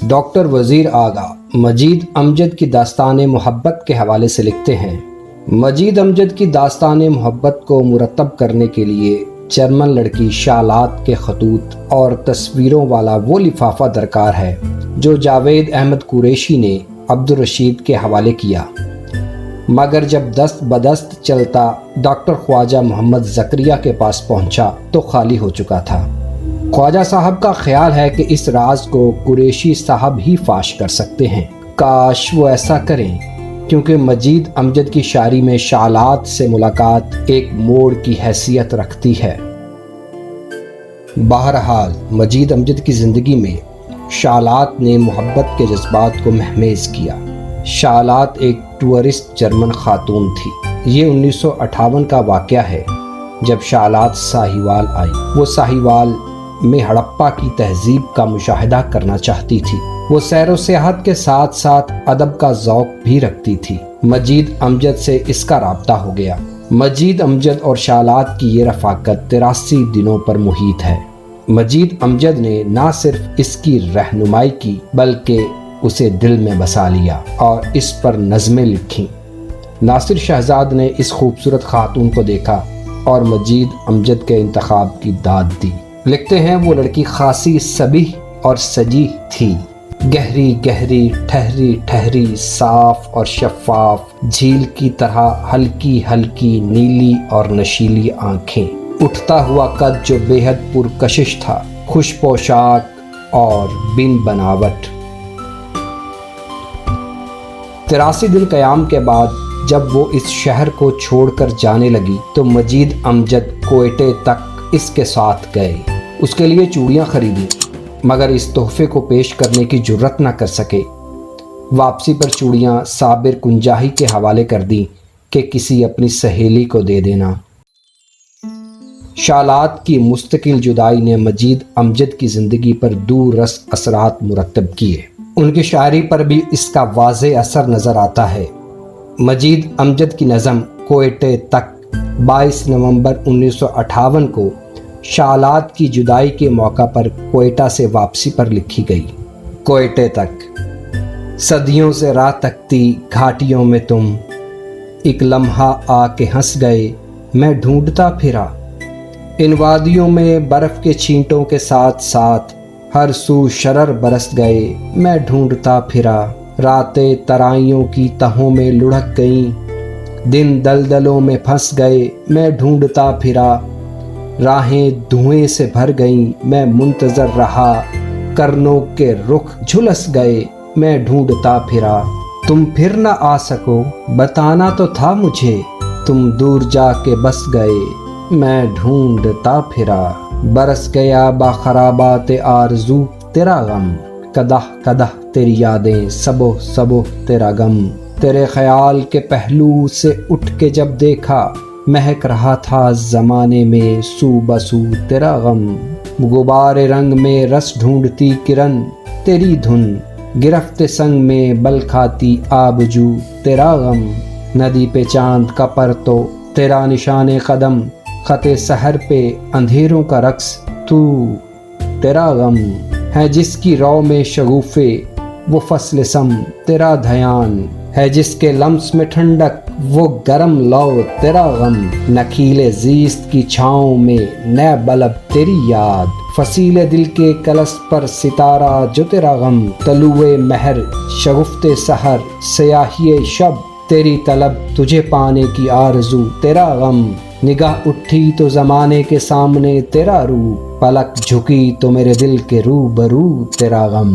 Doctor وزیر آغا مجید امجد کی داستان محبت کے حوالے سے لکھتے ہیں، مجید امجد کی داستان محبت کو مرتب کرنے کے لیے جرمن لڑکی شالات کے خطوط اور تصویروں والا وہ لفافہ درکار ہے جو جاوید احمد قریشی نے عبدالرشید کے حوالے کیا، مگر جب دست بدست چلتا ڈاکٹر خواجہ محمد زکریا کے پاس پہنچا تو خالی ہو چکا تھا۔ خواجہ صاحب کا خیال ہے کہ اس راز کو قریشی صاحب ہی فاش کر سکتے ہیں، کاش وہ ایسا کریں، کیونکہ مجید امجد کی شاعری میں شالات سے ملاقات ایک موڑ کی حیثیت رکھتی ہے۔ بہرحال مجید امجد کی زندگی میں شالات نے محبت کے جذبات کو مہمیز کیا۔ شالات ایک ٹورسٹ جرمن خاتون تھی۔ یہ 1958 کا واقعہ ہے جب شالات ساہیوال آئی۔ وہ ساہیوال میں ہڑپا کی تہذیب کا مشاہدہ کرنا چاہتی تھی۔ وہ سیر و سیاحت کے ساتھ ساتھ ادب کا ذوق بھی رکھتی تھی۔ مجید امجد سے اس کا رابطہ ہو گیا۔ مجید امجد اور شالات کی یہ رفاقت 83 دنوں پر محیط ہے۔ مجید امجد نے نہ صرف اس کی رہنمائی کی بلکہ اسے دل میں بسا لیا اور اس پر نظمیں لکھیں۔ ناصر شہزاد نے اس خوبصورت خاتون کو دیکھا اور مجید امجد کے انتخاب کی داد دی۔ لکھتے ہیں، وہ لڑکی خاصی سبیح اور سجی تھی، گہری گہری ٹھہری ٹھہری، صاف اور شفاف، جھیل کی طرح ہلکی ہلکی نیلی اور نشیلی آنکھیں، اٹھتا ہوا قد جو بے حد پرکشش تھا، خوش پوشاک اور بن بناوٹ۔ 83 دن قیام کے بعد جب وہ اس شہر کو چھوڑ کر جانے لگی تو مجید امجد کوئٹے تک اس کے ساتھ گئے۔ اس کے لیے چوڑیاں خریدیں، مگر اس تحفے کو پیش کرنے کی جرت نہ کر سکے۔ واپسی پر چوڑیاں صابر کنجاہی کے حوالے کر دیں کہ کسی اپنی سہیلی کو دے دینا۔ شالات کی مستقل جدائی نے مجید امجد کی زندگی پر دور رس اثرات مرتب کیے۔ ان کی شاعری پر بھی اس کا واضح اثر نظر آتا ہے۔ مجید امجد کی نظم کوئٹے تک 22 نومبر 1958 کو شالات کی جدائی کے موقع پر کوئٹہ سے واپسی پر لکھی گئی۔ کوئٹے تک صدیوں سے راہ تکتی گھاٹیوں میں تم، ایک لمحہ آ کے ہنس گئے میں ڈھونڈتا پھرا، ان وادیوں میں برف کے چھینٹوں کے ساتھ ساتھ ہر سو شرر برس گئے میں ڈھونڈتا پھرا، راتیں ترائیوں کی تہوں میں لڑھک گئیں، دن دلدلوں میں پھنس گئے میں ڈھونڈتا پھرا، راہیں دھوئیں سے بھر گئیں میں منتظر رہا، کرنوں کے رخ جھلس گئے میں ڈھونڈتا پھرا، تم پھر نہ آ سکو بتانا تو تھا مجھے، تم دور جا کے بس گئے میں ڈھونڈتا پھرا، برس گیا باخرابات آرزو تیرا غم، قدح قدح تیری یادیں سبو سبو تیرا غم، تیرے خیال کے پہلو سے اٹھ کے جب دیکھا، مہک رہا تھا زمانے میں سو بسو تیرا غم، غبار رنگ میں رس ڈھونڈتی کرن تیری دھن، گرفت سنگ میں بل کھاتی آبجو تیرا غم، ندی پہ چاند کا پر تو تیرا نشان قدم، خط سحر پہ اندھیروں کا رقص تو تیرا غم، ہے جس کی رو میں شگوفے وہ فصل سم تیرا دھیان، ہے جس کے لمس میں ٹھنڈک وہ گرم لو تیرا غم، نکیلے زیست کی چھاؤں میں نئے بلب تیری یاد، فصیل دل کے کلس پر ستارہ جو تیرا غم، طلوع مہر شگفتے سحر سیاہی شب تیری طلب، تجھے پانے کی آرزو تیرا غم، نگاہ اٹھی تو زمانے کے سامنے تیرا روپ، پلک جھکی تو میرے دل کے روبرو تیرا غم۔